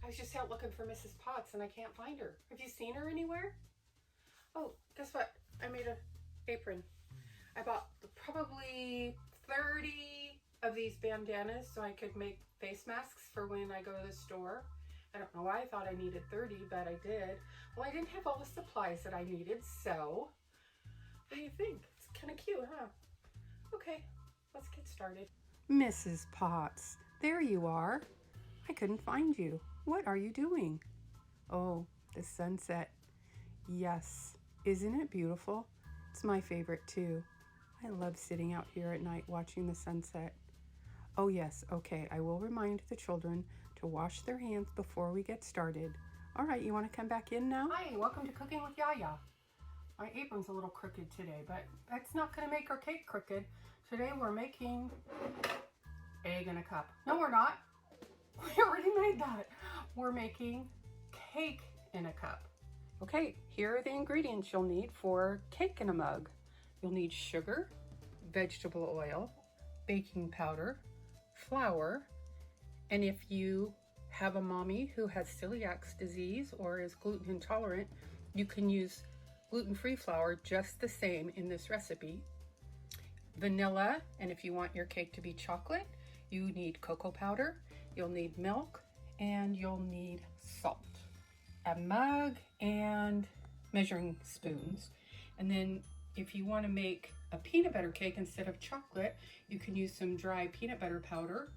was just out looking for Mrs. Potts and I can't find her. Have you seen her anywhere? Oh, guess what? I made an apron. I bought probably 30 of these bandanas so I could make face masks for when I go to the store. I don't know why I thought I needed 30, but I did. Well, I didn't have all the supplies that I needed, so what do you think? It's kind of cute, huh? Okay, let's get started. Mrs. Potts, there you are. I couldn't find you. What are you doing? Oh, the sunset. Yes, isn't it beautiful? It's my favorite too. I love sitting out here at night watching the sunset. Oh yes, okay, I will remind the children to wash their hands before we get started. All right, you want to come back in now? Hi, welcome to Cooking with Yaya. My apron's a little crooked today, but that's not going to make our cake crooked. Today we're making egg in a cup. No, we're not. We already made that. We're making cake in a cup. Okay, here are the ingredients you'll need for cake in a mug. You'll need sugar, vegetable oil, baking powder, flour, and if you have a mommy who has celiac disease or is gluten intolerant, you can use gluten-free flour just the same in this recipe. Vanilla, and if you want your cake to be chocolate, you need cocoa powder, you'll need milk, and you'll need salt. A mug and measuring spoons. And then if you want to make a peanut butter cake instead of chocolate, you can use some dry peanut butter powder.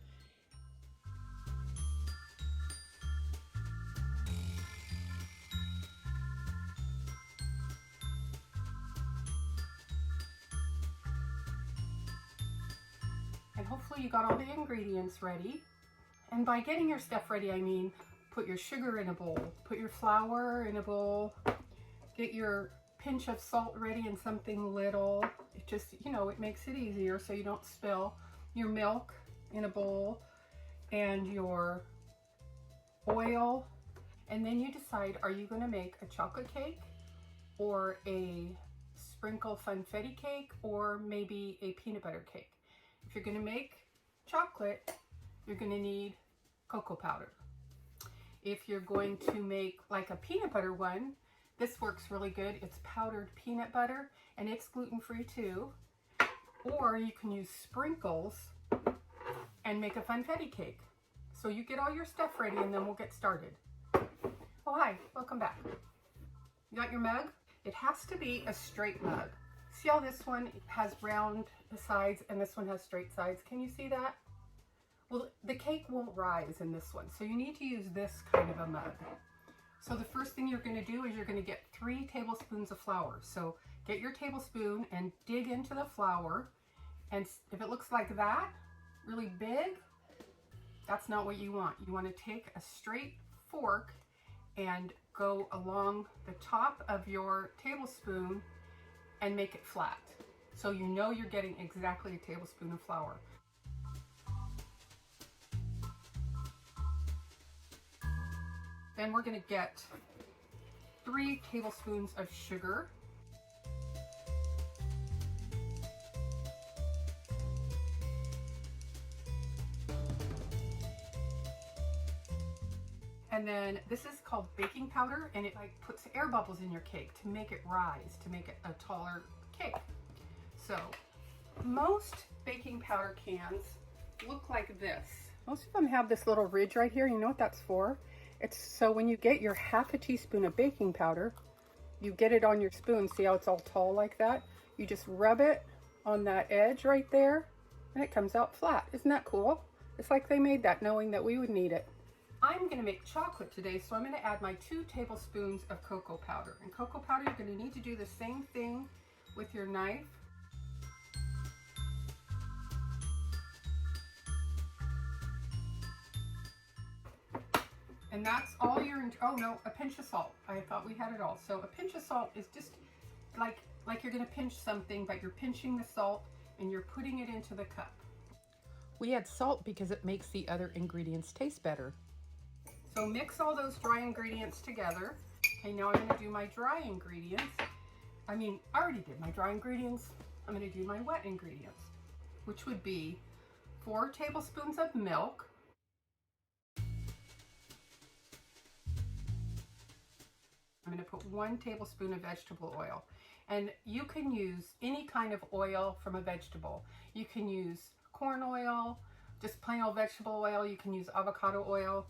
And hopefully you got all the ingredients ready. And by getting your stuff ready, I mean put your sugar in a bowl, put your flour in a bowl, get your pinch of salt ready in something little. It just, it makes it easier so you don't spill. Your milk in a bowl and your oil. And then you decide, are you gonna make a chocolate cake or a sprinkle funfetti cake or maybe a peanut butter cake? If you're gonna make chocolate, you're gonna need cocoa powder. If you're going to make like a peanut butter one, this works really good. It's powdered peanut butter and it's gluten-free too. Or you can use sprinkles and make a funfetti cake. So you get all your stuff ready and then we'll get started. Oh, hi, welcome back. You got your mug? It has to be a straight mug. See how this one has round sides and this one has straight sides? Can you see that? Well, the cake won't rise in this one, so you need to use this kind of a mug. So the first thing you're going to do is you're going to get 3 tablespoons of flour. So get your tablespoon and dig into the flour, and if it looks like that, really big, that's not what you want. You want to take a straight fork and go along the top of your tablespoon and make it flat. So you know you're getting exactly a tablespoon of flour. Then we're going to get 3 tablespoons of sugar. And then this is called baking powder, and it like puts air bubbles in your cake to make it rise, to make it a taller cake. So most baking powder cans look like this. Most of them have this little ridge right here. You know what that's for? It's so when you get your half a teaspoon of baking powder, you get it on your spoon. See how it's all tall like that? You just rub it on that edge right there and it comes out flat. Isn't that cool? It's like they made that knowing that we would need it. I'm gonna make chocolate today, so I'm gonna add my 2 tablespoons of cocoa powder. And cocoa powder, you're gonna need to do the same thing with your knife. And that's all your, oh no, a pinch of salt. I thought we had it all. So a pinch of salt is just like you're gonna pinch something, but you're pinching the salt and you're putting it into the cup. We add salt because it makes the other ingredients taste better. So mix all those dry ingredients together. Okay, now I'm gonna do my dry ingredients. I already did my dry ingredients. I'm gonna do my wet ingredients, which would be 4 tablespoons of milk, I'm going to put 1 tablespoon of vegetable oil. And you can use any kind of oil from a vegetable. You can use corn oil, just plain old vegetable oil. You can use avocado oil.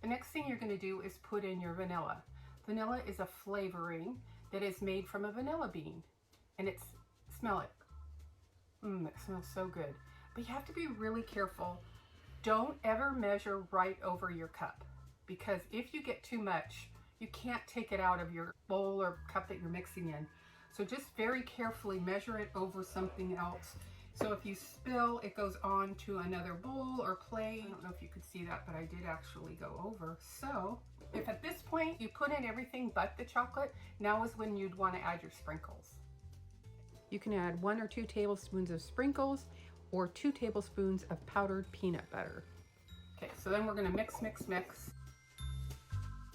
The next thing you're going to do is put in your vanilla. Vanilla is a flavoring that is made from a vanilla bean. And smell it. It smells so good. But you have to be really careful. Don't ever measure right over your cup, because if you get too much, you can't take it out of your bowl or cup that you're mixing in. So just very carefully measure it over something else. So if you spill, it goes on to another bowl or plate. I don't know if you could see that, but I did actually go over. So if at this point you put in everything but the chocolate, now is when you'd want to add your sprinkles. You can add 1 or 2 tablespoons of sprinkles or 2 tablespoons of powdered peanut butter. Okay, so then we're going to mix, mix, mix.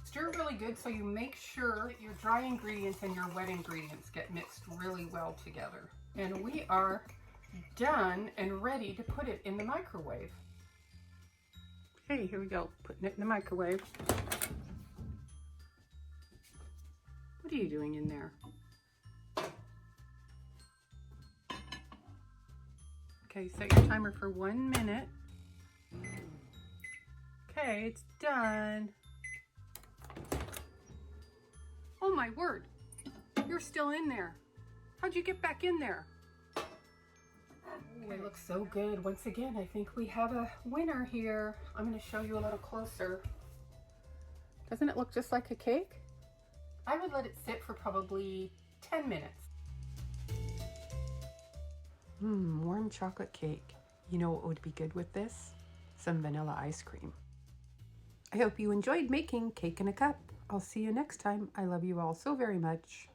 Stir really good so you make sure that your dry ingredients and your wet ingredients get mixed really well together. And we are done and ready to put it in the microwave. Okay, here we go, putting it in the microwave. What are you doing in there? Okay, set your timer for 1 minute. Okay, it's done. Oh my word, you're still in there. How'd you get back in there? It looks so good. Once again, I think we have a winner here. I'm going to show you a little closer. Doesn't it look just like a cake? I would let it sit for probably 10 minutes. Warm chocolate cake. You know what would be good with this? Some vanilla ice cream. I hope you enjoyed making Cake in a Cup. I'll see you next time. I love you all so very much.